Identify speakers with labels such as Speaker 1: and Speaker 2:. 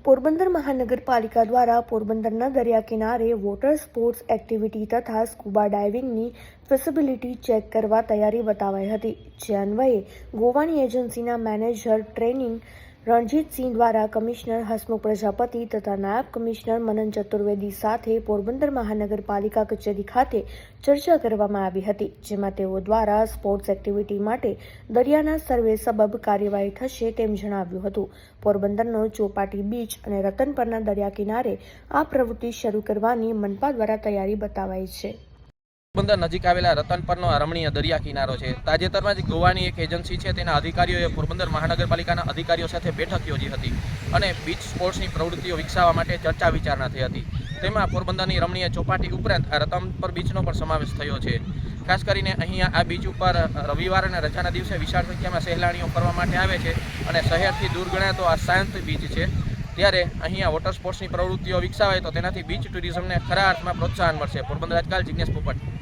Speaker 1: પોરબંદર મહાનગરપાલિકા દ્વારા પોરબંદરના દરિયા કિનારે વોટર સ્પોર્ટ્સ એક્ટિવિટી તથા સ્કૂબા ડાઇવિંગની ફિઝિબિલિટી ચેક કરવા તૈયારી બતાવાઈ હતી, જે અન્વયે ગોવાની એજન્સીના મેનેજર ટ્રેનિંગ રણજીતસિંહ દ્વારા કમિશનર હસમુખ પ્રજાપતિ તથા નાયબ કમિશનર મનન ચતુર્વેદી સાથે પોરબંદર મહાનગરપાલિકા કચેરી ખાતે ચર્ચા કરવામાં આવી હતી, જેમાં તેઓ દ્વારા સ્પોર્ટ્સ એક્ટિવિટી માટે દરિયાના સર્વે સબબ કાર્યવાહી થશે તેમ જણાવ્યું હતું। પોરબંદરનો ચોપાટી બીચ અને રતનપરના દરિયા કિનારે આ પ્રવૃત્તિ શરૂ કરવાની મનપા દ્વારા તૈયારી બતાવાઈ છે।
Speaker 2: પોરબંદર નજીક આવેલા રતનપરનો રમણીય દરિયા કિનારો છે। તાજેતરમાં જ ગોવાની એક એજન્સી છે તેના અધિકારીઓએ પોરબંદર મહાનગરપાલિકાના અધિકારીઓ સાથે બેઠક યોજી હતી અને બીચ સ્પોર્ટ્સની પ્રવૃત્તિઓ વિકસાવવા માટે ચર્ચા વિચારણા થઈ હતી। તેમાં પોરબંદરની રમણીય ચોપાટી ઉપરાંત આ રતનપર બીચનો પણ સમાવેશ થયો છે। ખાસ કરીને અહીંયા આ બીચ ઉપર રવિવાર અને રજાના દિવસે વિશાળ સંખ્યામાં સહેલાણીઓ ફરવા માટે આવે છે અને શહેરથી દૂર ગણાતો આ શાંત બીચ છે। ત્યારે અહીંયા વોટર સ્પોર્ટ્સની પ્રવૃત્તિઓ વિકસાવાય તો તેનાથી બીચ ટુરિઝમને ખરા અર્થમાં પ્રોત્સાહન મળશે। પોરબંદર આજકાલ જિજ્ઞેશ પોપટ।